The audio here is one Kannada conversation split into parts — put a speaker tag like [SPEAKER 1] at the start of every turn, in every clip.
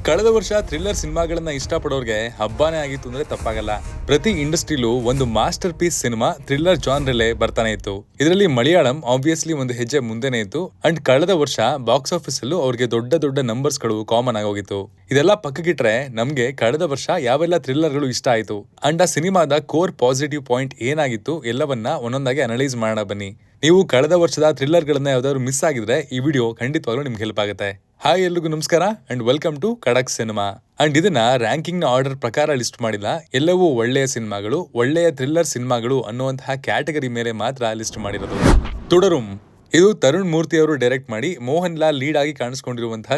[SPEAKER 1] ಕಳೆದ ವರ್ಷ ಥ್ರಿಲ್ಲರ್ ಸಿನಿಮಾಗಳನ್ನ ಇಷ್ಟಪಡೋರ್ಗೆ ಹಬ್ಬನೇ ಆಗಿತ್ತು ಅಂದ್ರೆ ತಪ್ಪಾಗಲ್ಲ. ಪ್ರತಿ ಇಂಡಸ್ಟ್ರಿಲೂ ಒಂದು ಮಾಸ್ಟರ್ ಪೀಸ್ ಸಿನಿಮಾ ಥ್ರಿಲ್ಲರ್ ಜಾನ್ರಲ್ಲೇ ಬರ್ತಾನೆ ಇತ್ತು. ಇದರಲ್ಲಿ ಮಲಯಾಳಂ ಆಬ್ವಿಯಸ್ಲಿ ಒಂದು ಹೆಜ್ಜೆ ಮುಂದೆನೆ ಇತ್ತು. ಅಂಡ್ ಕಳೆದ ವರ್ಷ ಬಾಕ್ಸ್ ಆಫೀಸ್ ಅಲ್ಲೂ ಅವ್ರಿಗೆ ದೊಡ್ಡ ದೊಡ್ಡ ನಂಬರ್ಸ್ ಗಳು ಕಾಮನ್ ಆಗೋಗಿತ್ತು. ಇದೆಲ್ಲ ಪಕ್ಕಕ್ಕಿಟ್ರೆ ನಮ್ಗೆ ಕಳೆದ ವರ್ಷ ಯಾವೆಲ್ಲ ಥ್ರಿಲ್ಲರ್ ಗಳು ಇಷ್ಟ ಆಯ್ತು ಅಂಡ್ ಆ ಸಿನಿಮಾದ ಕೋರ್ ಪಾಸಿಟಿವ್ ಪಾಯಿಂಟ್ ಏನಾಗಿತ್ತು ಎಲ್ಲವನ್ನ ಒಂದೊಂದಾಗಿ ಅನಲೈಸ್ ಮಾಡೋಣ ಬನ್ನಿ. ನೀವು ಕಳೆದ ವರ್ಷದ ಥ್ರಿಲ್ಲರ್ ಗಳನ್ನ ಯಾವ್ದಾದ್ರು ಮಿಸ್ ಆಗಿದ್ರೆ ಈ ವಿಡಿಯೋ ಖಂಡಿತವಾಗ್ಲೂ ನಿಮ್ಗೆ ಹೆಲ್ಪ್ ಆಗುತ್ತೆ. ಹಾಯ್ ಎಲ್ರಿಗೂ ನಮಸ್ಕಾರ ಅಂಡ್ ವೆಲ್ಕಮ್ ಟು ಖಡಕ್ ಸಿನಿಮಾ. ಅಂಡ್ ಇದನ್ನ ರ್ಯಾಂಕಿಂಗ್ ನ ಆರ್ಡರ್ ಪ್ರಕಾರ ಲಿಸ್ಟ್ ಮಾಡಿಲ್ಲ, ಎಲ್ಲವೂ ಒಳ್ಳೆಯ ಸಿನಿಮಾಗಳು, ಒಳ್ಳೆಯ ಥ್ರಿಲ್ಲರ್ ಸಿನಿಮಾಗಳು ಅನ್ನುವಂತಹ ಕ್ಯಾಟಗರಿ ಮೇಲೆ ಮಾತ್ರ ಲಿಸ್ಟ್ ಮಾಡಿರೋದು. ತುಡರುಂ ಇದು ತರುಣ್ ಮೂರ್ತಿ ಅವರು ಡೈರೆಕ್ಟ್ ಮಾಡಿ ಮೋಹನ್ ಲಾಲ್ ಲೀಡ್ ಆಗಿ ಕಾಣಿಸ್ಕೊಂಡಿರುವಂತಹ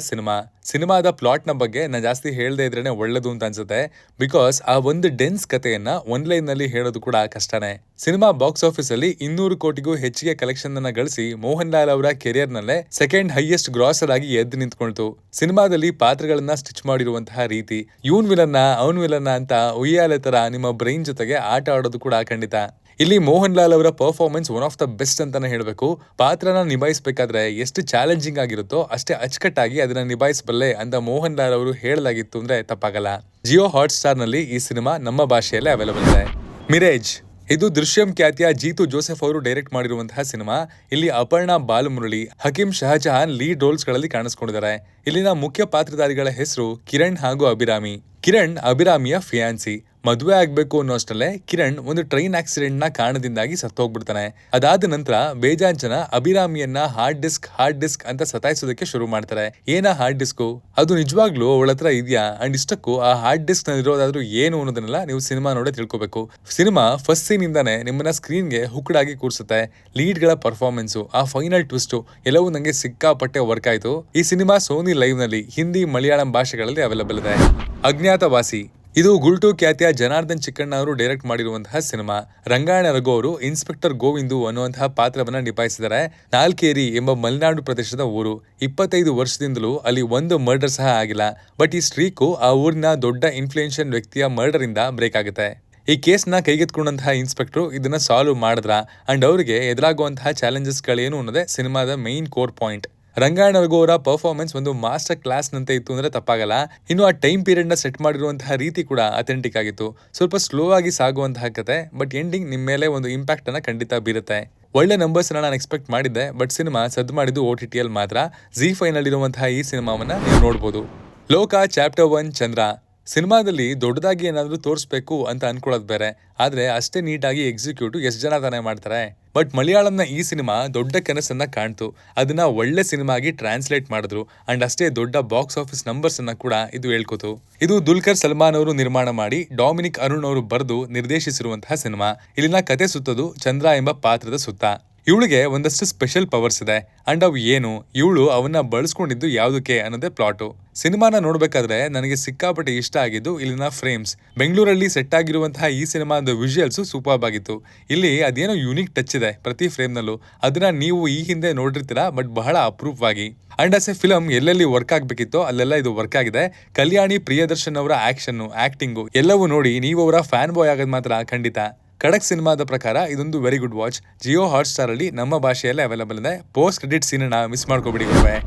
[SPEAKER 1] ಸಿನಿಮಾದ ಪ್ಲಾಟ್ ನ ಬಗ್ಗೆ ನಾನು ಜಾಸ್ತಿ ಹೇಳದೇ ಇದ್ರೇನೆ ಒಳ್ಳೇದು ಅಂತ ಅನ್ಸುತ್ತೆ. ಬಿಕಾಸ್ ಆ ಒಂದು ಡೆನ್ಸ್ ಕಥೆಯನ್ನ ಒನ್ಲೈನ್ ನಲ್ಲಿ ಹೇಳೋದು ಕೂಡ ಕಷ್ಟನೇ. ಸಿನಿಮಾ ಬಾಕ್ಸ್ ಆಫೀಸ್ ಅಲ್ಲಿ 200 ಕೋಟಿಗೂ ಹೆಚ್ಚಿಗೆ ಕಲೆಕ್ಷನ್ ಅನ್ನ ಗಳಿಸಿ ಮೋಹನ್ ಲಾಲ್ ಅವರ ಕೆರಿಯರ್ ನಲ್ಲೇ ಸೆಕೆಂಡ್ ಹೈಯೆಸ್ಟ್ ಗ್ರಾಸರ್ ಆಗಿ ಎದ್ದು ನಿಂತ್ಕೊಳ್ತು. ಸಿನಿಮಾದಲ್ಲಿ ಪಾತ್ರಗಳನ್ನ ಸ್ಟಿಚ್ ಮಾಡಿರುವಂತಹ ರೀತಿ, ಇವನ್ ವಿಲನ್ನ ಅವನ್ ವಿಲನ್ನ ಅಂತ ಉಯ್ಯಾಲೆ ತರ ನಿಮ್ಮ ಬ್ರೈನ್ ಜೊತೆಗೆ ಆಟ ಆಡೋದು ಕೂಡ ಖಂಡಿತ. ಇಲ್ಲಿ ಮೋಹನ್ ಲಾಲ್ ಅವರ performance one of the best ಅಂತಾನೆ ಹೇಳಬೇಕು. ಪಾತ್ರನ ನಿಭಾಯಿಸಬೇಕಾದ್ರೆ ಎಷ್ಟು ಚಾಲೆಂಜಿಂಗ್ ಆಗಿರುತ್ತೋ ಅಷ್ಟೇ ಅಚ್ಚುಕಟ್ಟಾಗಿ ಅದನ್ನ ನಿಭಾಯಿಸಬಲ್ಲೆ ಅಂತ ಮೋಹನ್ ಲಾಲ್ ಅವರು ಹೇಳಲಾಗಿತ್ತು ಅಂದ್ರೆ ತಪ್ಪಾಗಲ್ಲ. ಜಿಯೋ ಹಾಟ್ ಸ್ಟಾರ್ ನಲ್ಲಿ ಈ ಸಿನಿಮಾ ನಮ್ಮ ಭಾಷೆಯಲ್ಲೇ ಅವೈಲೇಬಲ್ ಇದೆ. ಮಿರೇಜ್ ಇದು ದೃಶ್ಯಂ ಖ್ಯಾತಿಯ ಜೀತು ಜೋಸೆಫ್ ಅವರು ಡೈರೆಕ್ಟ್ ಮಾಡಿರುವಂತಹ ಸಿನಿಮಾ. ಇಲ್ಲಿ ಅಪರ್ಣಾ ಬಾಲಮುರಳಿ, ಹಕೀಂ ಶಹಜಹಾನ್ ಲೀಡ್ ರೋಲ್ಸ್ ಗಳಲ್ಲಿ ಕಾಣಿಸ್ಕೊಂಡಿದ್ದಾರೆ. ಇಲ್ಲಿನ ಮುಖ್ಯ ಪಾತ್ರಧಾರಿಗಳ ಹೆಸರು ಕಿರಣ್ ಹಾಗೂ ಅಭಿರಾಮಿ. ಕಿರಣ್ ಅಭಿರಾಮಿಯ ಫಿಯಾನ್ಸಿ. ಮದುವೆ ಆಗ್ಬೇಕು ಅನ್ನೋಷ್ಟಲ್ಲೇ ಕಿರಣ್ ಒಂದು ಟ್ರೈನ್ ಆಕ್ಸಿಡೆಂಟ್ ನ ಕಾರಣದಿಂದಾಗಿ ಸತ್ತೋಗ್ಬಿಡ್ತಾನೆ. ಅದಾದ ನಂತರ ಬೇಜಾನ್ ಜನ ಅಭಿರಾಮಿಯನ್ನ ಹಾರ್ಡ್ ಡಿಸ್ಕ್ ಅಂತ ಸತಾಯಿಸೋದಕ್ಕೆ ಶುರು ಮಾಡ್ತಾರೆ. ಏನ ಹಾರ್ಡ್ ಡಿಸ್ಕ್, ಅದು ನಿಜವಾಗ್ಲೂ ಅವಳ ಹತ್ರ ಇದೆಯಾ ಅಂಡ್ ಇಷ್ಟಕ್ಕೂ ಆ ಹಾರ್ಡ್ ಡಿಸ್ಕ್ ನಲ್ಲಿ ಇರೋದಾದ್ರೂ ಏನು ಅನ್ನೋದನ್ನೆಲ್ಲ ನೀವು ಸಿನಿಮಾ ನೋಡೇ ತಿಳ್ಕೊಬೇಕು. ಸಿನಿಮಾ ಫಸ್ಟ್ ಸೀನ್ ಇಂದಾನೆ ನಿಮ್ಮನ್ನ ಸ್ಕ್ರೀನ್ ಗೆ ಹುಕ್ಡ್ ಆಗಿ ಕೂರಿಸುತ್ತೆ. ಲೀಡ್ ಗಳ ಪರ್ಫಾರ್ಮೆನ್ಸ್, ಆ ಫೈನಲ್ ಟ್ವಿಸ್ಟ್ ಎಲ್ಲವೂ ನಂಗೆ ಸಿಕ್ಕಾಪಟ್ಟೆ ವರ್ಕ್ ಆಯ್ತು. ಈ ಸಿನಿಮಾ ಸೋನಿ ಲೈವ್ ನಲ್ಲಿ ಹಿಂದಿ ಮಲಯಾಳಂ ಭಾಷೆಗಳಲ್ಲಿ ಅವೈಲೇಬಲ್ ಇದೆ. ಅಜ್ಞಾತವಾಸಿ ಇದು ಗುಲ್ಟು ಖ್ಯಾತಿಯ ಜನಾರ್ದನ್ ಚಿಕ್ಕಣ್ಣ ಅವರು ಡೈರೆಕ್ಟ್ ಮಾಡಿರುವಂತಹ ಸಿನಿಮಾ. ರಂಗಾಯಣ ರಘು ಅವರು ಇನ್ಸ್ಪೆಕ್ಟರ್ ಗೋವಿಂದು ಅನ್ನುವಂತಹ ಪಾತ್ರವನ್ನ ನಿಭಾಯಿಸಿದ್ದಾರೆ. ನಾಲ್ಕೇರಿ ಎಂಬ ಮಲೆನಾಡು ಪ್ರದೇಶದ ಊರು. 25 ವರ್ಷದಿಂದಲೂ ಅಲ್ಲಿ ಒಂದು ಮರ್ಡರ್ ಸಹ ಆಗಿಲ್ಲ. ಬಟ್ ಈ ಸ್ಟ್ರೀಕು ಆ ಊರಿನ ದೊಡ್ಡ ಇನ್ಫ್ಲೂಯೆನ್ಷಿಯಲ್ ವ್ಯಕ್ತಿಯ ಮರ್ಡರ್ ಇಂದ ಬ್ರೇಕ್ ಆಗುತ್ತೆ. ಈ ಕೇಸ್ನ ಕೈಗೆತ್ಕೊಂಡಂತಹ ಇನ್ಸ್ಪೆಕ್ಟರ್ ಇದನ್ನ ಸಾಲ್ವ್ ಮಾಡಿದ್ರ ಅಂಡ್ ಅವರಿಗೆ ಎದುರಾಗುವಂತಹ ಚಾಲೆಂಜಸ್ ಗಳೇನು ಅನ್ನೋದೇ ಸಿನಿಮಾದ main core point. Rangayana Raghu ಅವರ ಪರ್ಫಾರ್ಮೆನ್ಸ್ ಒಂದು ಮಾಸ್ಟರ್ ಕ್ಲಾಸ್ ನಂತೆ ಇತ್ತು ಅಂದ್ರೆ ತಪ್ಪಾಗಲ್ಲ. ಇನ್ನು ಆ ಟೈಮ್ ಪೀರಿಯಡ್ ನ ಸೆಟ್ ಮಾಡಿರುವಂತಹ ರೀತಿ ಕೂಡ ಅಥೆಂಟಿಕ್ ಆಗಿತ್ತು. ಸ್ವಲ್ಪ ಸ್ಲೋ ಆಗಿ ಸಾಗುವಂತಹ ಕತೆ, ಬಟ್ ಎಂಡಿಂಗ್ ನಿಮ್ಮ ಮೇಲೆ ಒಂದು ಇಂಪ್ಯಾಕ್ಟ್ ಅನ್ನ ಖಂಡಿತ ಬೀರುತ್ತೆ. ಒಳ್ಳೆ ನಂಬರ್ಸ್ ನಾನು ಎಕ್ಸ್ಪೆಕ್ಟ್ ಮಾಡಿದ್ದೆ, ಬಟ್ ಸಿನಿಮಾ ಸದ್ದು ಮಾಡಿದ್ದು OTT ಅಲ್ಲಿ ಮಾತ್ರ. ZEE5 ನಲ್ಲಿರುವಂತಹ ಈ ಸಿನಿಮಾವನ್ನ ನೀವು ನೋಡಬಹುದು. ಲೋಕ ಚಾಪ್ಟರ್ 1 ಚಂದ್ರ ಸಿನಿಮಾದಲ್ಲಿ ದೊಡ್ಡದಾಗಿ ಏನಾದ್ರೂ ತೋರಿಸ್ಬೇಕು ಅಂತ ಅನ್ಕೊಳ್ಳೋದು ಬೇರೆ, ಆದ್ರೆ ಅಷ್ಟೇ ನೀಟಾಗಿ ಎಕ್ಸಿಕ್ಯೂಟ್ ಎಷ್ಟು ಜನ ತಾನೇ ಮಾಡ್ತಾರೆ. ಬಟ್ ಮಲಯಾಳಂನ ಈ ಸಿನಿಮಾ ದೊಡ್ಡ ಕನಸನ್ನ ಕಾಣ್ತು. ಅದನ್ನ ಒಳ್ಳೆ ಸಿನಿಮಾ ಆಗಿ ಟ್ರಾನ್ಸ್ಲೇಟ್ ಮಾಡಿದ್ರು ಅಂಡ್ ಅಷ್ಟೇ ದೊಡ್ಡ ಬಾಕ್ಸ್ ಆಫೀಸ್ ನಂಬರ್ಸ್ ಅನ್ನ ಕೂಡ ಇದು ಹೇಳ್ಕೊತು. ಇದು ದುಲ್ಕರ್ ಸಲ್ಮಾನ್ ಅವರು ನಿರ್ಮಾಣ ಮಾಡಿ ಡಾಮಿನಿಕ್ ಅರುಣ್ ಅವರು ಬರೆದು ನಿರ್ದೇಶಿಸಿರುವಂತಹ ಸಿನಿಮಾ. ಇಲ್ಲಿನ ಕತೆ ಸುತ್ತದು ಚಂದ್ರ ಎಂಬ ಪಾತ್ರದ ಸುತ್ತ. ಇವಳಿಗೆ ಒಂದಷ್ಟು ಸ್ಪೆಷಲ್ ಪವರ್ಸ್ ಇದೆ ಅಂಡ್ ಅವು ಏನು, ಇವಳು ಅವನ್ನ ಬಳಸ್ಕೊಂಡಿದ್ದು ಯಾವುದಕ್ಕೆ ಅನ್ನೋದೇ ಪ್ಲಾಟು. ಸಿನಿಮಾನ ನೋಡ್ಬೇಕಾದ್ರೆ ನನಗೆ ಸಿಕ್ಕಾಪಟ್ಟೆ ಇಷ್ಟ ಆಗಿದ್ದು ಇಲ್ಲಿನ ಫ್ರೇಮ್ಸ್. ಬೆಂಗಳೂರಲ್ಲಿ ಸೆಟ್ ಆಗಿರುವಂತಹ ಈ ಸಿನಿಮಾದ ವಿಜುವಲ್ಸ್ ಸೂಪರ್ಬ್ ಆಗಿತ್ತು. ಇಲ್ಲಿ ಅದೇನೋ ಯೂನಿಕ್ ಟಚ್ ಇದೆ ಪ್ರತಿ ಫ್ರೇಮ್ ನಲ್ಲೂ. ಅದನ್ನ ನೀವು ಈ ಹಿಂದೆ ನೋಡಿರ್ತೀರಾ, ಬಟ್ ಬಹಳ ಅಪರೂಪವಾಗಿ. ಅಂಡ್ ಆಸ್ ಎ ಫಿಲಂ ಎಲ್ಲೆಲ್ಲಿ ವರ್ಕ್ ಆಗ್ಬೇಕಿತ್ತೋ ಅಲ್ಲೆಲ್ಲ ಇದು ವರ್ಕ್ ಆಗಿದೆ. ಕಲ್ಯಾಣಿ ಪ್ರಿಯದರ್ಶನ್ ಅವರ ಆಕ್ಷನ್, ಆಕ್ಟಿಂಗು ಎಲ್ಲವೂ ನೋಡಿ ನೀವು ಅವರ ಫ್ಯಾನ್ ಬಾಯ್ ಆಗೋದು ಮಾತ್ರ ಖಂಡಿತ. ಖಡಕ್ ಸಿನಿಮಾದ ಪ್ರಕಾರ ಇದೊಂದು very good watch. Jio hot star ಅಲ್ಲಿ ನಮ್ಮ ಭಾಷೆಯಲ್ಲೇ ಅವೈಲೇಬಲ್ ಇದೆ. ಪೋಸ್ಟ್ ಕ್ರೆಡಿಟ್ ಸೀನ್ ಅನ್ನ ಮಿಸ್ ಮಾಡ್ಕೋಬಿಡಿ.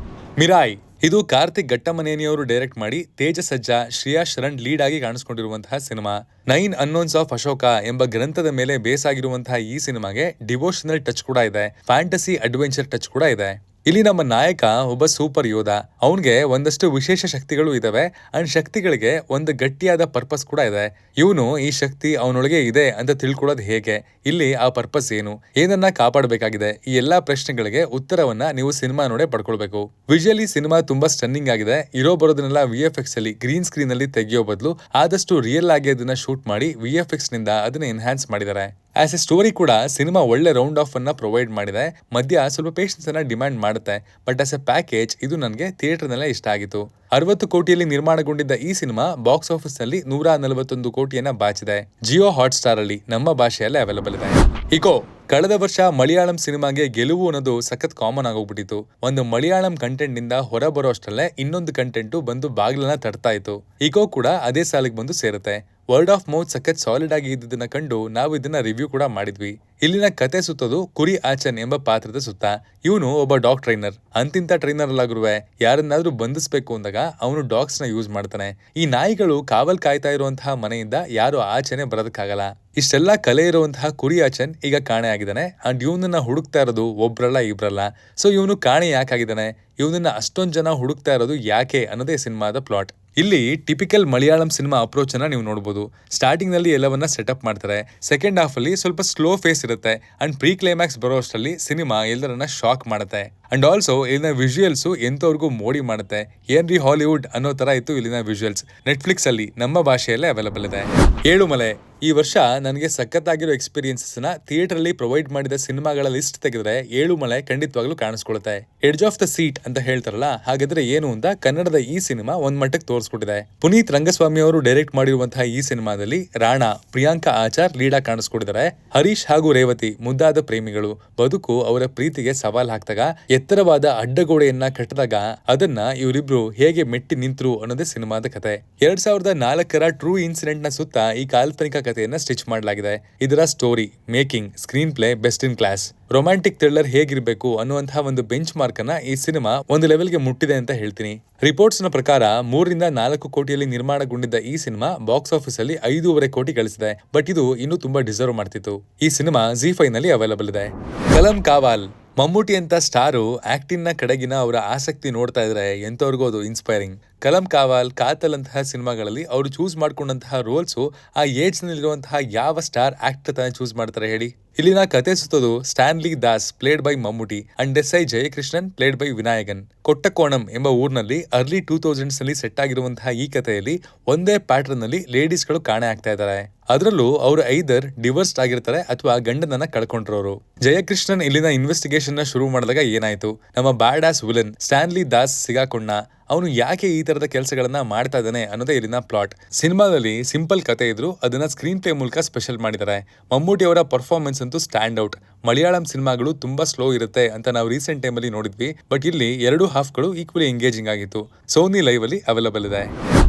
[SPEAKER 1] ಮಿರಾಯ್ ಇದು ಕಾರ್ತಿಕ್ ಘಟ್ಟಮನೇನಿ ಅವರು ಡೈರೆಕ್ಟ್ ಮಾಡಿ ತೇಜ ಸಜ್ಜಾ, ಶ್ರೇಯಾ ಶರಣ್ ಲೀಡ್ ಆಗಿ ಕಾಣಿಸ್ಕೊಂಡಿರುವಂತಹ ಸಿನಿಮಾ. 9 ಅನ್ನೋನ್ಸ್ ಆಫ್ ಅಶೋಕ ಎಂಬ ಗ್ರಂಥದ ಮೇಲೆ ಬೇಸ್ ಆಗಿರುವಂತಹ ಈ ಸಿನಿಮಾಗೆ ಡಿವೋಷನಲ್ ಟಚ್ ಕೂಡ ಇದೆ, ಫ್ಯಾಂಟಸಿ ಅಡ್ವೆಂಚರ್ ಟಚ್ ಕೂಡ ಇದೆ. ಇಲ್ಲಿ ನಮ್ಮ ನಾಯಕ ಒಬ್ಬ ಸೂಪರ್ ಯೋಧ. ಅವನ್ಗೆ ಒಂದಷ್ಟು ವಿಶೇಷ ಶಕ್ತಿಗಳು ಇದಾವೆ ಅಂಡ್ ಶಕ್ತಿಗಳಿಗೆ ಒಂದು ಗಟ್ಟಿಯಾದ ಪರ್ಪಸ್ ಕೂಡ ಇದೆ. ಇವನು ಈ ಶಕ್ತಿ ಅವನೊಳಗೆ ಇದೆ ಅಂತ ತಿಳ್ಕೊಳ್ಳೋದು ಹೇಗೆ, ಇಲ್ಲಿ ಆ ಪರ್ಪಸ್ ಏನು, ಏನನ್ನ ಕಾಪಾಡಬೇಕಾಗಿದೆ, ಈ ಎಲ್ಲಾ ಪ್ರಶ್ನೆಗಳಿಗೆ ಉತ್ತರವನ್ನ ನೀವು ಸಿನಿಮಾ ನೋಡೇ ಪಡ್ಕೊಳ್ಬೇಕು. ವಿಜುವಲಿ ಸಿನಿಮಾ ತುಂಬಾ ಸ್ಟನ್ನಿಂಗ್ ಆಗಿದೆ. ಇರೋ ಬರೋದನ್ನೆಲ್ಲ VFX ಅಲ್ಲಿ ಗ್ರೀನ್ ಸ್ಕ್ರೀನ್ ಅಲ್ಲಿ ತೆಗೆಯೋ ಬದಲು ಆದಷ್ಟು ರಿಯಲ್ ಆಗಿ ಅದನ್ನ ಶೂಟ್ ಮಾಡಿ VFX ನಿಂದ ಅದನ್ನ ಎನ್ಹಾನ್ಸ್ ಮಾಡಿದ್ದಾರೆ. ಆಸ್ ಎ ಸ್ಟೋರಿ ಕೂಡ ಸಿನಿಮಾ ಒಳ್ಳೆ ರೌಂಡ್ ಆಫ್ ಅನ್ನ ಪ್ರೊವೈಡ್ ಮಾಡಿದೆ. ಮಧ್ಯ ಸ್ವಲ್ಪ ಪೇಷನ್ಸ್ ಅನ್ನ ಡಿಮ್ಯಾಂಡ್ ಮಾಡುತ್ತೆ, ಬಟ್ ಆಸ್ ಎ ಪ್ಯಾಕೇಜ್ ಇದು ನನಗೆ ಥಿಯೇಟರ್ ನಲ್ಲೇ ಇಷ್ಟ ಆಗಿತ್ತು. 60 ಕೋಟಿಯಲ್ಲಿ ನಿರ್ಮಾಣಗೊಂಡಿದ್ದ ಈ ಸಿನಿಮಾ ಬಾಕ್ಸ್ ಆಫೀಸ್ ನಲ್ಲಿ 141 ಕೋಟಿಯನ್ನ ಬಾಚಿದೆ. ಜಿಯೋ ಹಾಟ್ ಸ್ಟಾರ್ ಅಲ್ಲಿ ನಮ್ಮ ಭಾಷೆಯಲ್ಲೇ ಅವೈಲೇಬಲ್ ಇದೆ. ಇಕೋ ಕಳೆದ ವರ್ಷ ಮಲಯಾಳಂ ಸಿನಿಮಾಗೆ ಗೆಲುವು ಅನ್ನೋದು ಸಖತ್ ಕಾಮನ್ ಆಗೋಗ್ಬಿಟ್ಟಿತ್ತು. ಒಂದು ಮಲಯಾಳಂ ಕಂಟೆಂಟ್ ನಿಂದ ಹೊರ ಬರೋ ಅಷ್ಟರಲ್ಲೇ ಇನ್ನೊಂದು ಕಂಟೆಂಟ್ ಬಂದು ಬಾಗಿಲನ್ನ ತಡ್ತಾ ಇತ್ತು. ಇಕೋ ಕೂಡ ಅದೇ ಸಾಲಿಗೆ ಬಂದು ಸೇರುತ್ತೆ. ವರ್ಡ್ ಆಫ್ ಮೌತ್ ಸಖತ್ ಸಾಲಿಡ್ ಆಗಿ ಇದ್ದದನ್ನ ಕಂಡು ನಾವು ಇದನ್ನ ರಿವ್ಯೂ ಕೂಡ ಮಾಡಿದ್ವಿ. ಇಲ್ಲಿನ ಕತೆ ಸುತ್ತೋದು ಕುರಿ ಆಚನ್ ಎಂಬ ಪಾತ್ರದ ಸುತ್ತ. ಇವನು ಒಬ್ಬ ಡಾಗ್ ಟ್ರೈನರ್. ಅಂತಿಂತ ಟ್ರೈನರ್ ಅಲ್ಲಾಗಿರುವೆ ಯಾರನ್ನಾದ್ರೂ ಬಂಧಿಸ್ಬೇಕು ಅಂದಾಗ ಅವನು ಡಾಗ್ಸ್ ನ ಯೂಸ್ ಮಾಡ್ತಾನೆ. ಈ ನಾಯಿಗಳು ಕಾವಲ್ ಕಾಯ್ತಾ ಇರುವಂತಹ ಮನೆಯಿಂದ ಯಾರು ಆಚೆನೆ ಬರೋದಕ್ಕಾಗಲ್ಲ. ಇಷ್ಟೆಲ್ಲ ಕಲೆ ಇರುವಂತಹ ಕುರಿ ಆಚನ್ ಈಗ ಕಾಣೆ ಆಗಿದ್ದಾನೆ. ಅಂಡ್ ಇವನನ್ನ ಹುಡುಕ್ತಾ ಇರೋದು ಒಬ್ರಲ್ಲ ಇಬ್ರಲ್ಲ. ಸೊ ಇವನು ಕಾಣೆ ಯಾಕಾಗಿದ್ದಾನೆ, ಇವನನ್ನ ಅಷ್ಟೊಂದ್ ಜನ ಹುಡುಕ್ತಾ ಇರೋದು ಯಾಕೆ ಅನ್ನೋದೇ ಸಿನಿಮಾದ ಪ್ಲಾಟ್. ಇಲ್ಲಿ ಟಿಪಿಕಲ್ ಮಲಯಾಳಂ ಸಿನಿಮಾ ಅಪ್ರೋಚ್ ಅನ್ನ ನೀವು ನೋಡಬಹುದು. ಸ್ಟಾರ್ಟಿಂಗ್ ನಲ್ಲಿ ಎಲ್ಲವನ್ನ ಸೆಟಪ್ ಮಾಡ್ತಾರೆ. ಸೆಕೆಂಡ್ ಹಾಫ್ ಅಲ್ಲಿ ಸ್ವಲ್ಪ ಸ್ಲೋ ಫೇಸ್ ಇರುತ್ತೆ. ಅಂಡ್ ಪ್ರೀ ಕ್ಲೈಮ್ಯಾಕ್ಸ್ ಬರೋ ಅಷ್ಟರಲ್ಲಿ ಸಿನಿಮಾ ಎಲ್ಲರನ್ನ ಶಾಕ್ ಮಾಡುತ್ತೆ. ಅಂಡ್ ಆಲ್ಸೋ ಇಲ್ಲಿನ ವಿಜುವಲ್ಸ್ ಎಂತವ್ರಿಗೂ ಮೋಡಿ ಮಾಡುತ್ತೆ. ಏನ್ರಿ ಹಾಲಿವುಡ್ ಅನ್ನೋ ತರ ಇತ್ತು ಇಲ್ಲಿನ ವಿಜುವಲ್ಸ್. ನೆಟ್ಫ್ಲಿಕ್ಸ್ ಅಲ್ಲಿ ನಮ್ಮ ಭಾಷೆಯಲ್ಲೇ ಅವೈಲಬಲ್ ಇದೆ. ಏಳುಮಲೆ ಈ ವರ್ಷ ನನಗೆ ಸಖತ್ತಾಗಿರೋ ಎಕ್ಸ್ಪೀರಿಯನ್ಸಸ್ ನ ಥಿಯೇಟರ್ ಅಲ್ಲಿ ಪ್ರೊವೈಡ್ ಮಾಡಿದ ಸಿನಿಮಾಗಳ ಲಿಸ್ಟ್ ತೆಗೆದ್ರೆ ಏಳುಮಲೆ ಖಂಡಿತವಾಗ್ಲೂ ಕಾಣಿಸ್ಕೊಳುತ್ತೆ. ಎಡ್ಜ್ ಆಫ್ ದ ಸೀಟ್ ಅಂತ ಹೇಳ್ತಾರಲ್ಲ, ಹಾಗಾದ್ರೆ ಏನು ಅಂತ ಕನ್ನಡದ ಈ ಸಿನಿಮಾ ಒಂದ್ ಮಟ್ಟಕ್ಕೆ ತೋರಿಸ್ಕೊಟ್ಟಿದೆ. ಪುನೀತ್ ರಂಗಸ್ವಾಮಿ ಅವರು ಡೈರೆಕ್ಟ್ ಮಾಡಿರುವಂತಹ ಈ ಸಿನಿಮಾದಲ್ಲಿ ರಾಣಾ, ಪ್ರಿಯಾಂಕಾ ಆಚಾರ್ ಲೀಡ್ ಆಗಿ ಕಾಣಿಸ್ಕೊಟ್ಟಿದ್ದಾರೆ. ಹರೀಶ್ ಹಾಗೂ ರೇವತಿ ಮುದ್ದಾದ ಪ್ರೇಮಿಗಳು. ಬದುಕು ಅವರ ಪ್ರೀತಿಗೆ ಸವಾಲ್ ಹಾಕ್ದಾಗ ಎತ್ತರವಾದ ಅಡ್ಡಗೋಡೆಯನ್ನ ಕಟ್ಟಿದಾಗ ಅದನ್ನ ಇವರಿಬ್ರು ಹೇಗೆ ಮೆಟ್ಟಿ ನಿಂತರು ಅನ್ನೋದೇ ಸಿನಿಮಾದ ಕತೆ. 2004ರ ಟ್ರೂ ಇನ್ಸಿಡೆಂಟ್ ನ ಸುತ್ತ ಈ ಕಾಲ್ಪನಿಕ ಕಥೆಯನ್ನ ಸ್ಟಿಚ್ ಮಾಡಲಾಗಿದೆ. ಇದರ story, making, screen play best in class. Romantic thriller ಹೇಗಿರಬೇಕು ಅನ್ನುವಂತಹ ಒಂದು ಬೆಂಚ್ ಮಾರ್ಕ್ ಅನ್ನ ಈ ಸಿನಿಮಾ ಒಂದು ಲೆವೆಲ್ಗೆ ಮುಟ್ಟಿದೆ ಅಂತ ಹೇಳ್ತೀನಿ. ರಿಪೋರ್ಟ್ಸ್ ನ ಪ್ರಕಾರ 3ರಿಂದ 4 ಕೋಟಿಯಲ್ಲಿ ನಿರ್ಮಾಣಗೊಂಡಿದ್ದ ಈ ಸಿನಿಮಾ ಬಾಕ್ಸ್ ಆಫೀಸ್ ಅಲ್ಲಿ 5.5 ಕೋಟಿ ಗಳಿಸಿದೆ. ಬಟ್ ಇದು ಇನ್ನೂ ತುಂಬಾ ಡಿಸರ್ವ್ ಮಾಡ್ತಿತ್ತು. ಈ ಸಿನಿಮಾ ZEE5 ನಲ್ಲಿ ಅವೈಲಬಲ್ ಇದೆ. ಕಲಂ ಕಾವಾಲ್. ಮಮ್ಮೂಟಿ ಅಂತ ಸ್ಟಾರು ಆಕ್ಟಿಂಗ್ ನ ಕಡೆಗಿನ ಅವರ ಆಸಕ್ತಿ ನೋಡ್ತಾ ಇದ್ರೆ ಎಂತವ್ರಿಗೂ ಅದು ಇನ್ಸ್ಪೈರಿಂಗ್. ಕಲಂ ಕಾವಾಲ್, ಕಾತಲ್ ಅಂತಹ ಸಿನಿಮಾಗಳಲ್ಲಿ ಅವರು ಚೂಸ್ ಮಾಡ್ಕೊಂಡಂತಹ ರೋಲ್ಸು ಆ ಏಜ್ ನಲ್ಲಿರುವಂತಹ ಯಾವ ಸ್ಟಾರ್ ಆಕ್ಟರ್ ತಾನೇ ಚೂಸ್ ಮಾಡ್ತಾರೆ ಹೇಳಿ. ಇಲ್ಲಿನ ಕತೆ ಸುತ್ತೋದು Stanley Das played by Mammootty and SI Jayakrishnan played by Vinayakan. Kottakonam ಎಂಬ ಊರಿನಲ್ಲಿ ಅರ್ಲಿ 2000s ನಲ್ಲಿ ಸೆಟ್ ಆಗಿರುವಂತಹ ಈ ಕಥೆಯಲ್ಲಿ ಒಂದೇ ಪ್ಯಾಟರ್ನ್ ನಲ್ಲಿ ಲೇಡೀಸ್ ಗಳು ಕಾಣೆ ಆಗ್ತಾ ಇದ್ದಾರೆ. ಅದರಲ್ಲೂ ಅವರು ಐದರ್ ಡಿವೋರ್ಸ್ಡ್ ಆಗಿರ್ತಾರೆ ಅಥವಾ ಗಂಡನನ್ನ ಕಳ್ಕೊಂಡಿರೋರು. ಜಯಕೃಷ್ಣನ್ ಇಲ್ಲಿನ ಇನ್ವೆಸ್ಟಿಗೇಷನ್ ನ ಶುರು ಮಾಡಿದಾಗ ಏನಾಯ್ತು, ನಮ್ಮ bad ass villain Stanley Das ಸಿಗಾಕೊಂಡ. ಅವನು ಯಾಕೆ ಈ ತರದ ಕೆಲಸಗಳನ್ನ ಮಾಡ್ತಾ ಇದ್ದಾನೆ ಅನ್ನೋದೇ ಇಲ್ಲಿನ ಪ್ಲಾಟ್. ಸಿನಿಮಾದಲ್ಲಿ ಸಿಂಪಲ್ ಕತೆ ಇದ್ರು ಅದನ್ನ ಸ್ಕ್ರೀನ್ ಪ್ಲೇ ಮೂಲಕ ಸ್ಪೆಷಲ್ ಮಾಡಿದ್ದಾರೆ. ಮಮ್ಮೂಟಿ ಅವರ ಪರ್ಫಾರ್ಮೆನ್ಸ್ ಅಂತೂ ಸ್ಟ್ಯಾಂಡ್ ಔಟ್. ಮಲಯಾಳಂ ಸಿನಿಮಾಗಳು ತುಂಬಾ ಸ್ಲೋ ಇರುತ್ತೆ ಅಂತ ನಾವು ರೀಸೆಂಟ್ ಟೈಮ್ ಅಲ್ಲಿ ನೋಡಿದ್ವಿ. ಬಟ್ ಇಲ್ಲಿ 2 ಹಾಫ್ಗಳು ಈಕ್ವಲಿ ಎಂಗೇಜಿಂಗ್ ಆಗಿತ್ತು. ಸೋನಿ ಲೈವ್ ಅಲ್ಲಿ ಅವೈಲಬಲ್ ಇದೆ.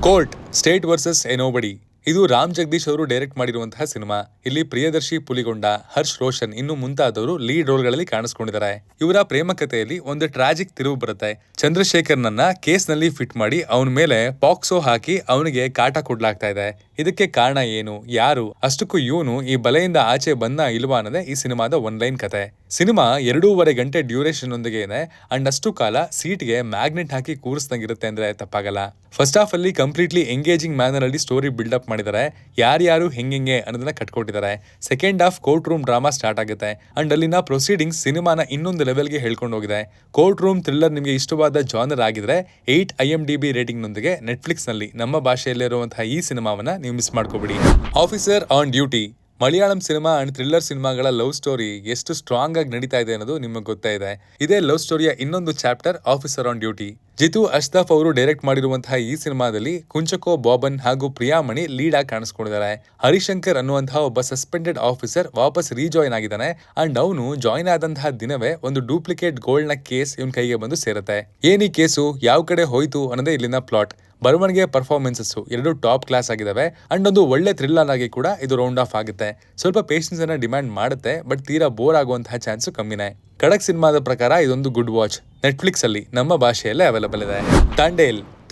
[SPEAKER 1] Court, state versus A nobody. ಇದು ರಾಮ್ ಜಗದೀಶ್ ಅವರು ಡೈರೆಕ್ಟ್ ಮಾಡಿರುವಂತಹ ಸಿನಿಮಾ. ಇಲ್ಲಿ ಪ್ರಿಯದರ್ಶಿ ಪುಲಿಗೊಂಡ, ಹರ್ಷ್ ರೋಷನ್ ಇನ್ನು ಮುಂತಾದವರು ಲೀಡ್ ರೋಲ್ ಗಳಲ್ಲಿ ಕಾಣಿಸ್ಕೊಂಡಿದ್ದಾರೆ. ಇವರ ಪ್ರೇಮ ಕಥೆಯಲ್ಲಿ ಒಂದು ಟ್ರಾಜಿಕ್ ತಿರುವು ಬರುತ್ತೆ. ಚಂದ್ರಶೇಖರ್ನನ್ನ ಕೇಸ್ ನಲ್ಲಿ ಫಿಟ್ ಮಾಡಿ ಅವನ ಮೇಲೆ ಪಾಕ್ಸೋ ಹಾಕಿ ಅವನಿಗೆ ಕಾಟ ಕೊಡ್ಲಾಗ್ತಾ ಇದೆ. ಇದಕ್ಕೆ ಕಾರಣ ಏನು, ಯಾರು, ಅಷ್ಟಕ್ಕೂ ಇವನು ಈ ಬಲೆಯಿಂದ ಆಚೆ ಬಂದ ಇಲ್ವಾ ಅನ್ನೋದೇ ಈ ಸಿನಿಮಾದ ಒನ್ಲೈನ್ ಕತೆ. ಸಿನಿಮಾ 2.5 ಗಂಟೆ ಡ್ಯೂರೇಷನ್ ಒಂದಿಗೆ ಇದೆ. ಅಂಡ್ ಅಷ್ಟು ಕಾಲ ಸೀಟ್ಗೆ ಮ್ಯಾಗ್ನೆಟ್ ಹಾಕಿ ಕೂರಿಸ್ದಂಗಿರುತ್ತೆ ಅಂದ್ರೆ ತಪ್ಪಾಗಲ್ಲ. ಫಸ್ಟ್ ಹಾಫ್ ಅಲ್ಲಿ ಕಂಪ್ಲೀಟ್ಲಿ ಎಂಗೇಜಿಂಗ್ ಮ್ಯಾನರ್ ಅಲ್ಲಿ ಸ್ಟೋರಿ ಬಿಲ್ಡ್ ಅಪ್ ಮಾಡಿದ್ದಾರೆ. ಯಾರ್ಯಾರು ಹೆಂಗೆ ಅನ್ನೋದನ್ನ ಕಟ್ಕೊಟ್ಟಿದ್ದಾರೆ. Second half courtroom drama start ಆಗುತ್ತೆ. ಅಂಡ್ ಅಲ್ಲಿನ ಪ್ರೊಸೀಡಿಂಗ್ಸ್ ಸಿನಿಮಾನ ಇನ್ನೊಂದು ಲೆವೆಲ್ಗೆ ಹೇಳ್ಕೊಂಡು ಹೋಗಿದೆ. ಕೋರ್ಟ್ ರೂಮ್ ಥ್ರಿಲ್ಲರ್ ನಿಮಗೆ ಇಷ್ಟವಾದ ಜಾನರ್ ಆಗಿದ್ರೆ 8 IMDb ರೇಟಿಂಗ್ ನೊಂದಿಗೆ ನೆಟ್ಫ್ಲಿಕ್ಸ್ ನಲ್ಲಿ ನಮ್ಮ ಭಾಷೆಯಲ್ಲಿರುವಂತಹ ಈ ಸಿನಿಮಾವನ್ನ ನೀವು ಮಿಸ್ ಮಾಡ್ಕೋಬಿಡಿ. Officer on duty. Malayalam cinema and thriller ಸಿನಿಮಾಗಳ ಲವ್ ಸ್ಟೋರಿ ಎಷ್ಟು ಸ್ಟ್ರಾಂಗ್ ಆಗಿ ನಡೀತಾ ಇದೆ ಅನ್ನೋದು ನಿಮಗೆ ಗೊತ್ತಾ ಇದೆ. ಇದೇ ಲವ್ ಸ್ಟೋರಿಯ ಇನ್ನೊಂದು chapter officer on duty. Jithu Ashraf ಅವರು ಡೈರೆಕ್ಟ್ ಮಾಡಿರುವಂತಹ ಈ ಸಿನಿಮಾದಲ್ಲಿ ಕುಂಚಕೋ ಬಾಬನ್ ಹಾಗೂ ಪ್ರಿಯಾಮಣಿ ಲೀಡ್ ಆಗಿ ಕಾಣಿಸ್ಕೊಂಡಿದ್ದಾರೆ. ಹರಿಶಂಕರ್ ಅನ್ನುವಂತಹ ಒಬ್ಬ ಸಸ್ಪೆಂಡೆಡ್ ಆಫೀಸರ್ ವಾಪಸ್ ರೀಜಾಯ್ನ್ ಆಗಿದ್ದಾನೆ. ಅಂಡ್ ಅವನು ಜಾಯ್ನ್ ಆದಂತಹ ದಿನವೇ ಒಂದು ಡೂಪ್ಲಿಕೇಟ್ ಗೋಲ್ಡ್ ನ ಕೇಸ್ ಇವನ್ ಕೈಗೆ ಬಂದು ಸೇರುತ್ತೆ. ಏನ್ ಈ ಕೇಸು, ಯಾವ ಕಡೆ ಹೋಯ್ತು ಅನ್ನೋದೇ ಇಲ್ಲಿನ ಪ್ಲಾಟ್. ಬರವಣಿಗೆ ಪರ್ಫಾರ್ಮೆನ್ಸಸ್ 2 ಟಾಪ್ ಕ್ಲಾಸ್ ಆಗಿದಾವೆ. ಅಂಡ್ ಒಂದು ಒಳ್ಳೆ ಥ್ರಿಲ್ಲರ್ ಆಗಿ ಕೂಡ ಇದು ರೌಂಡ್ ಆಫ್ ಆಗುತ್ತೆ. ಸ್ವಲ್ಪ ಪೇಷನ್ಸ್ ಅನ್ನ ಡಿಮ್ಯಾಂಡ್ ಮಾಡುತ್ತೆ. ಬಟ್ ತೀರಾ ಬೋರ್ ಆಗುವಂತಹ ಚಾನ್ಸ್ ಕಮ್ಮಿನೇ. ಖಡಕ್ ಸಿನಿಮಾದ ಪ್ರಕಾರ ಇದೊಂದು ಗುಡ್ ವಾಚ್. ನೆಟ್ಫ್ಲಿಕ್ಸ್ ಅಲ್ಲಿ ನಮ್ಮ ಭಾಷೆಯಲ್ಲೇ ಅವೈಲಬಲ್ ಇದೆ.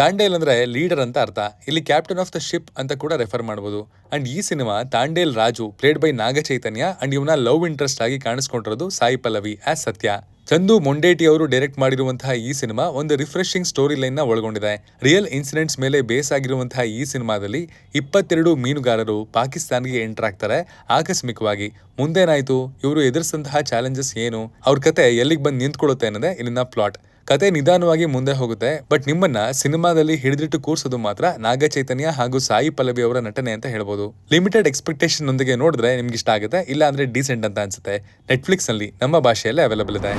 [SPEAKER 1] ತಾಂಡೇಲ್ ಅಂದ್ರೆ ಲೀಡರ್ ಅಂತ ಅರ್ಥ. ಇಲ್ಲಿ ಕ್ಯಾಪ್ಟನ್ ಆಫ್ ದ ಶಿಪ್ ಅಂತ ಕೂಡ ರೆಫರ್ ಮಾಡಬಹುದು. ಅಂಡ್ ಈ cinema Tandel Raju played by ನಾಗ ಚೈತನ್ಯ ಅಂಡ್ ಇವನ ಲವ್ ಇಂಟ್ರೆಸ್ಟ್ ಆಗಿ ಕಾಣಿಸ್ಕೊಂಡಿರೋದು ಸಾಯಿ ಪಲ್ಲವಿ ಆಸ್ ಸತ್ಯ. ಚಂದು ಮೊಂಡೇಟಿ ಅವರು ಡೈರೆಕ್ಟ್ ಮಾಡಿರುವಂತಹ ಈ ಸಿನಿಮಾ ಒಂದು ರಿಫ್ರೆಶಿಂಗ್ ಸ್ಟೋರಿ ಲೈನ್ ನ ಒಳಗೊಂಡಿದೆ. ರಿಯಲ್ ಇನ್ಸಿಡೆಂಟ್ಸ್ ಮೇಲೆ ಬೇಸ್ ಆಗಿರುವಂತಹ ಈ ಸಿನಿಮಾದಲ್ಲಿ 22 ಮೀನುಗಾರರು ಪಾಕಿಸ್ತಾನ್ಗೆ ಎಂಟರ್ ಆಗ್ತಾರೆ ಆಕಸ್ಮಿಕವಾಗಿ. ಮುಂದೇನಾಯ್ತು, ಇವರು ಎದುರಿಸಿದಂತಹ ಚಾಲೆಂಜಸ್ ಏನು, ಅವ್ರ ಕತೆ ಎಲ್ಲಿಗೆ ಬಂದು ನಿಂತ್ಕೊಳ್ಳುತ್ತೆ ಅನ್ನೋದೇ ಇಲ್ಲಿನ ಪ್ಲಾಟ್. ಕತೆ ನಿಧಾನವಾಗಿ ಮುಂದೆ ಹೋಗುತ್ತೆ. ಬಟ್ ನಿಮ್ಮನ್ನ ಸಿನಿಮಾದಲ್ಲಿ ಹಿಡಿದಿಟ್ಟು ಕೂರ್ಸೋದು ಮಾತ್ರ ನಾಗ ಚೈತನ್ಯ ಹಾಗೂ ಸಾಯಿ ಪಲ್ಲವಿ ಅವರ ನಟನೆ ಅಂತ ಹೇಳ್ಬೋದು. ಲಿಮಿಟೆಡ್ ಎಕ್ಸ್ಪೆಕ್ಟೇಷನ್ ನೊಂದಿಗೆ ನೋಡಿದ್ರೆ ನಿಮ್ಗೆ ಇಷ್ಟ ಆಗುತ್ತೆ, ಇಲ್ಲ ಅಂದ್ರೆ ಡೀಸೆಂಟ್ ಅಂತ ಅನ್ಸುತ್ತೆ. ನೆಟ್ಫ್ಲಿಕ್ಸ್ ನಲ್ಲಿ ನಮ್ಮ ಭಾಷೆಯಲ್ಲೇ ಅವೈಲಬಲ್ ಇದೆ.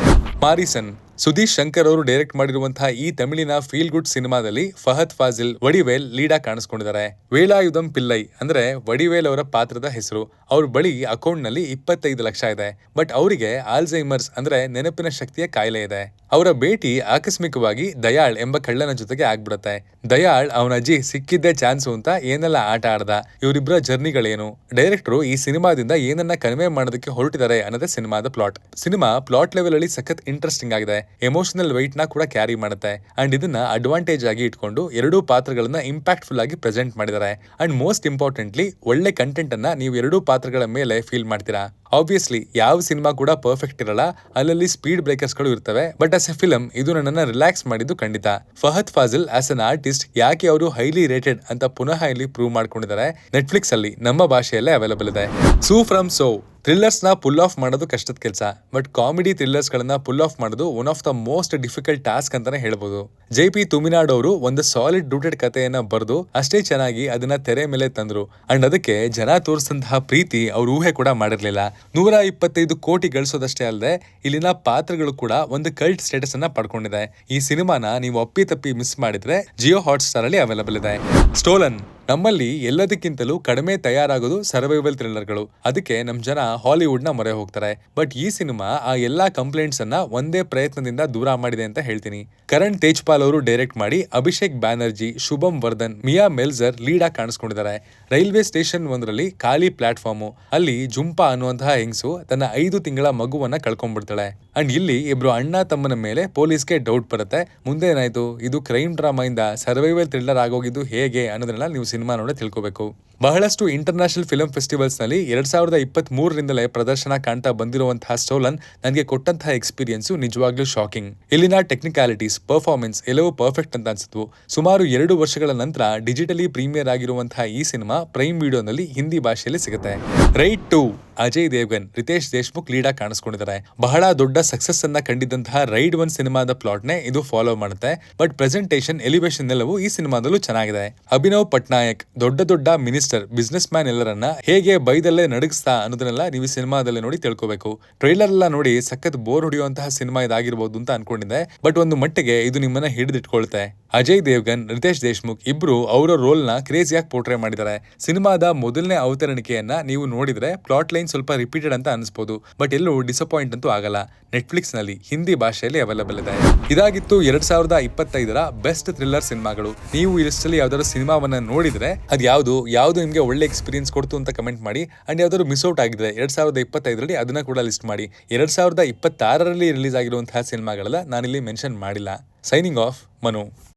[SPEAKER 1] ಮಾರಿಸನ್ ಸುದೀಶ್ ಶಂಕರ್ ಅವರು ಡೈರೆಕ್ಟ್ ಮಾಡಿರುವಂತಹ ಈ ತಮಿಳಿನ ಫೀಲ್ ಗುಡ್ ಸಿನಿಮಾದಲ್ಲಿ ಫಹದ್ ಫಾಜಿಲ್ ವಡಿವೇಲ್ ಲೀಡ್ ಆಗಿ ಕಾಣಿಸ್ಕೊಂಡಿದ್ದಾರೆ. ವೇಲಾಯುಧಂ ಪಿಲ್ಲೈ ಅಂದ್ರೆ ವಡಿವೇಲ್ ಅವರ ಪಾತ್ರದ ಹೆಸರು. ಅವ್ರ ಬಳಿ ಅಕೌಂಟ್ ನಲ್ಲಿ 25 ಲಕ್ಷ ಇದೆ. ಬಟ್ ಅವರಿಗೆ ಆಲ್ಝೈಮರ್ಸ್ ಅಂದ್ರೆ ನೆನಪಿನ ಶಕ್ತಿಯ ಕಾಯಿಲೆ ಇದೆ. ಅವರ ಭೇಟಿ ಆಕಸ್ಮಿಕವಾಗಿ ದಯಾಳ್ ಎಂಬ ಕಳ್ಳನ ಜೊತೆಗೆ ಆಗ್ಬಿಡುತ್ತೆ. ದಯಾಳ್ ಅವನ ಅಜ್ಜಿ ಸಿಕ್ಕಿದ್ದೇ ಚಾನ್ಸು ಅಂತ ಏನೆಲ್ಲ ಆಟ ಆಡ್ದ, ಇವರಿಬ್ಬರ ಜರ್ನಿಗಳೇನು, ಡೈರೆಕ್ಟರ್ ಈ ಸಿನಿಮಾದಿಂದ ಏನನ್ನ ಕಡಿಮೆ ಮಾಡೋದಕ್ಕೆ ಹೊರಟಿದ್ದಾರೆ ಅನ್ನೋದೇ ಸಿನಿಮಾದ ಪ್ಲಾಟ್. ಸಿನಿಮಾ ಪ್ಲಾಟ್ ಲೆವೆಲ್ ಅಲ್ಲಿ ಸಖತ್ ಇಂಟ್ರೆಸ್ಟಿಂಗ್ ಆಗಿದೆ. ಎಮೋಷನಲ್ ವೆಯ್ಟ್ ನ ಕೂಡ ಕ್ಯಾರಿ ಮಾಡುತ್ತೆ. ಅಂಡ್ ಇದನ್ನ ಅಡ್ವಾಂಟೇಜ್ ಆಗಿ ಇಟ್ಕೊಂಡು ಎರಡೂ ಪಾತ್ರಗಳನ್ನ ಇಂಪ್ಯಾಕ್ಟ್ಫುಲ್ ಆಗಿ ಪ್ರೆಸೆಂಟ್ ಮಾಡಿದ್ದಾರೆ. ಅಂಡ್ ಮೋಸ್ಟ್ ಇಂಪಾರ್ಟೆಂಟ್ಲಿ ಒಳ್ಳೆ ಕಂಟೆಂಟ್ ಅನ್ನ ನೀವು ಎರಡೂ ಪಾತ್ರಗಳ ಮೇಲೆ ಫೀಲ್ ಮಾಡ್ತೀರಾ. ಆಬ್ವಿಯಸ್ಲಿ ಯಾವ ಸಿನಿಮಾ ಕೂಡ ಪರ್ಫೆಕ್ಟ್ ಇರಲ್ಲ, ಅಲ್ಲಲ್ಲಿ ಸ್ಪೀಡ್ ಬ್ರೇಕರ್ಸ್ ಗಳು ಇರ್ತವೆ. ಬಟ್ ಆಸ್ ಎ ಫಿಲಂ ಇದು ನನ್ನನ್ನ ರಿಲ್ಯಾಕ್ಸ್ ಮಾಡಿದ್ದು ಖಂಡಿತ. ಫಹದ್ ಫಾಜಿಲ್ ಆಸ್ ಅನ್ ಆರ್ಟಿಸ್ಟ್ ಯಾಕೆ ಅವರು ಹೈಲಿ ರೇಟೆಡ್ ಅಂತ ಪುನಃ ಇಲ್ಲಿ ಪ್ರೂವ್ ಮಾಡ್ಕೊಂಡಿದ್ದಾರೆ. ನೆಟ್ಫ್ಲಿಕ್ಸ್ ಅಲ್ಲಿ ನಮ್ಮ ಭಾಷೆಯಲ್ಲೇ ಅವೈಲೇಬಲ್ ಇದೆ. ಸೂ ಫ್ರಮ್ ಸೋ ಥ್ರಿಲ್ಲರ್ಸ್ ನ ಪುಲ್ ಆಫ್ ಮಾಡೋದು ಕಷ್ಟದ ಕೆಲಸ. ಬಟ್ ಕಾಮಿಡಿ ಥ್ರಿಲ್ಲರ್ಸ್ ಗಳನ್ನ ಪುಲ್ ಆಫ್ ಮಾಡೋದು one of the most difficult task ಅಂತಾನೆ ಹೇಳ್ಬೋದು. JP ತುಮಿನಾಡ್ ಅವರು ಒಂದು ಸಾಲಿಡ್ ರೂಟೆಡ್ ಕಥೆಯನ್ನ ಬರೆದು ಅಷ್ಟೇ ಚೆನ್ನಾಗಿ ಅದನ್ನ ತೆರೆ ಮೇಲೆ ತಂದ್ರು. ಅಂಡ್ ಅದಕ್ಕೆ ಜನ ತೋರಿಸಿದಂತಹ ಪ್ರೀತಿ ಅವ್ರ ಊಹೆ ಕೂಡ ಮಾಡಿರ್ಲಿಲ್ಲ. 125 ಕೋಟಿ ಗಳಿಸೋದಷ್ಟೇ ಅಲ್ಲದೆ ಇಲ್ಲಿನ ಪಾತ್ರಗಳು ಕೂಡ ಒಂದು ಕಲ್ಟ್ ಸ್ಟೇಟಸ್ ಅನ್ನ ಪಡ್ಕೊಂಡಿದೆ. ಈ ಸಿನಿಮಾನ ನೀವು ಅಪ್ಪಿ ಮಿಸ್ ಮಾಡಿದ್ರೆ ಜಿಯೋ ಹಾಟ್ಸ್ಟಾರ್ ಅಲ್ಲಿ ಅವೈಲೇಬಲ್ ಇದೆ. ಸ್ಟೋಲನ್ ನಮ್ಮಲ್ಲಿ ಎಲ್ಲದಕ್ಕಿಂತಲೂ ಕಡಿಮೆ ತಯಾರಾಗೋದು ಸರ್ವೈವಲ್ ಥ್ರಿಲ್ಲರ್ಗಳು. ಅದಕ್ಕೆ ನಮ್ ಜನ ಹಾಲಿವುಡ್ ನ ಮೊರೆ ಹೋಗ್ತಾರೆ. ಬಟ್ ಈ ಸಿನಿಮಾ ಆ ಎಲ್ಲಾ ಕಂಪ್ಲೇಂಟ್ಸ್ ಅನ್ನ ಒಂದೇ ಪ್ರಯತ್ನದಿಂದ ದೂರ ಮಾಡಿದೆ ಅಂತ ಹೇಳ್ತೀನಿ. ಕರಣ್ ತೇಜ್ಪಾಲ್ ಅವರು ಡೈರೆಕ್ಟ್ ಮಾಡಿ ಅಭಿಷೇಕ್ ಬ್ಯಾನರ್ಜಿ, ಶುಭಂ ವರ್ಧನ್, ಮಿಯಾ ಮೆಲ್ಜರ್ ಲೀಡ್ ಆಗಿ ಕಾಣಿಸ್ಕೊಂಡಿದ್ದಾರೆ. ರೈಲ್ವೆ ಸ್ಟೇಷನ್ ಒಂದರಲ್ಲಿ ಖಾಲಿ ಪ್ಲಾಟ್ಫಾರ್ಮ್ ಅಲ್ಲಿ ಜುಂಪಾ ಅನ್ನುವಂತಹ ಹೆಂಗಸು ತನ್ನ 5 ತಿಂಗಳ ಮಗುವನ್ನ ಕಳ್ಕೊಂಡ್ಬಿಡ್ತಾಳೆ. ಅಂಡ್ ಇಲ್ಲಿ ಇಬ್ರು ಅಣ್ಣ ತಮ್ಮನ ಮೇಲೆ ಪೊಲೀಸ್ಗೆ ಡೌಟ್ ಬರುತ್ತೆ. ಮುಂದೆ ಏನಾಯ್ತು, ಇದು ಕ್ರೈಮ್ ಡ್ರಾಮಾ ಇಂದ ಸರ್ವೈವಲ್ ಥ್ರಿಲ್ಲರ್ ಆಗೋಗಿದ್ದು ಹೇಗೆ ಅನ್ನೋದನ್ನ ನೀವು ಸಿನಿಮಾ ನೋಡಿ ತಿಳ್ಕೋಬೇಕು. ಬಹಳಷ್ಟು ಇಂಟರ್ನ್ಯಾಷನಲ್ ಫಿಲ್ಮ್ ಫೆಸ್ಟಿವಲ್ಸ್ ನಲ್ಲಿ 2023ರಿಂದಲೇ ಪ್ರದರ್ಶನ ಕಾಣ್ತಾ ಬಂದಿರುವಂತಹ ಸ್ಟೋಲನ್ ನನಗೆ ಕೊಟ್ಟಂತಹ ಎಕ್ಸ್ಪೀರಿಯನ್ಸ್ ನಿಜವಾಗ್ಲೂ ಶಾಕಿಂಗ್. ಇಲ್ಲಿನ ಟೆಕ್ನಿಕಾಲಿಟೀಸ್, ಪರ್ಫಾರ್ಮೆನ್ಸ್ ಎಲ್ಲವೂ ಪರ್ಫೆಕ್ಟ್ ಅಂತ ಅನ್ಸಿದ್ವು. ಸುಮಾರು 2 ವರ್ಷಗಳ ನಂತರ ಡಿಜಿಟಲಿ ಪ್ರೀಮಿಯರ್ ಆಗಿರುವಂತಹ ಈ ಸಿನಿಮಾ ಪ್ರೈಮ್ ವಿಡಿಯೋನಲ್ಲಿ ಹಿಂದಿ ಭಾಷೆಯಲ್ಲಿ ಸಿಗುತ್ತೆ. ರೈಡ್ 2 ಅಜಯ್ ದೇವ್ಗನ್, ರಿತೇಶ್ ದೇಶ್ಮುಖ್ ಲೀಡ್ ಆಗಿ ಕಾಣಿಸ್ಕೊಂಡಿದ್ದಾರೆ. ಬಹಳ ದೊಡ್ಡ ಸಕ್ಸಸ್ ಅನ್ನ ಕಂಡಿದ್ದಂತಹ ರೈಡ್ 1 ಸಿನಿಮಾದ ಪ್ಲಾಟ್ ನೇ ಇದು ಫಾಲೋ ಮಾಡುತ್ತೆ. ಬಟ್ ಪ್ರೆಸೆಂಟೇಷನ್, ಎಲಿವೇಶನ್ ಎಲ್ಲವೂ ಈ ಸಿನಿಮಾದಲ್ಲೂ ಚೆನ್ನಾಗಿದೆ. ಅಭಿನವ್ ಪಟ್ನಾಯಕ್ ದೊಡ್ಡ ಮಿನಿಸ್ಟರ್, ಬಿಸ್ನೆಸ್ ಮ್ಯಾನ್ ಎಲ್ಲರನ್ನ ಹೇಗೆ ಬೈದಲ್ಲೇ ನಡಗಿಸ್ತಾ ಅನ್ನೋದನ್ನೆಲ್ಲ ನೀವು ಸಿನಿಮಾದಲ್ಲಿ ನೋಡಿ ತಿಳ್ಕೋಬೇಕು. ಟ್ರೈಲರ್ ಎಲ್ಲ ನೋಡಿ ಸಖತ್ ಬೋರ್ ಹೊಡೆಯುವಂತಹ ಸಿನಿಮಾ ಇದಾಗಿರ್ಬೋದು ಅಂತ ಅನ್ಕೊಂಡಿದ್ದೆ. ಬಟ್ ಒಂದು ಮಟ್ಟಿಗೆ ಇದು ನಿಮ್ಮನ್ನ ಹಿಡಿದಿಟ್ಕೊಳ್ತೆ. ಅಜಯ್ ದೇವ್ಗನ್, ರಿತೇಶ್ ದೇಶ್ಮುಖ್ ಇಬ್ರು ಅವರ ರೋಲ್ ನ ಕ್ರೇಜಿಯಾಗಿ ಪೋರ್ಟ್ರೇ ಮಾಡಿದ್ದಾರೆ. ಸಿನಿಮಾದ ಮೊದಲನೇ ಅವತರಣಿಕೆಯನ್ನ ನೀವು ನೋಡಿದ್ರೆ ಪ್ಲಾಟ್ ಲೈನ್ ಸ್ವಲ್ಪ ರಿಪೀಟೆಡ್ ಅಂತ ಅನಿಸಬಹುದು. ಬಟ್ ಎಲ್ಲೂ ಡಿಸಪಾಯಿಂಟ್ ಅಂತೂ ಆಗಲ್ಲ. ನೆಟ್ಫ್ಲಿಕ್ಸ್ ನಲ್ಲಿ ಹಿಂದಿ ಭಾಷೆಯಲ್ಲಿ ಅವೈಲೇಬಲ್ ಇದೆ. ಇದಾಗಿತ್ತು 2025ರ ಬೆಸ್ಟ್ ಥ್ರಿಲ್ಲರ್ ಸಿನಿಮಾಗಳು. ನೀವು ಈ ಲಿಸ್ಟ್ ಅಲ್ಲಿ ಯಾವ್ದಾದ್ರು ಸಿನಿಮಾವನ್ನ ನೋಡಿದ್ರೆ ಅದು ಯಾವ್ದು ನಿಮ್ಗೆ ಒಳ್ಳೆ ಎಕ್ಸ್ಪೀರಿಯನ್ಸ್ ಕೊಡ್ತು ಅಂತ ಕಮೆಂಟ್ ಮಾಡಿ. ಅಂಡ್ ಯಾವ್ದಾದ್ರು ಮಿಸ್ ಔಟ್ ಆಗಿದ್ರೆ 2025ರಲ್ಲಿ ಅದನ್ನ ಕೂಡ ಲಿಸ್ಟ್ ಮಾಡಿ. 2026ರಲ್ಲಿ ರಿಲೀಸ್ ಆಗಿರುವಂತಹ ಸಿನಿಮಾಗಳೆಲ್ಲ ನಾನಿಲ್ಲಿ ಮೆನ್ಷನ್ ಮಾಡಿಲ್ಲ. Signing off, Manu.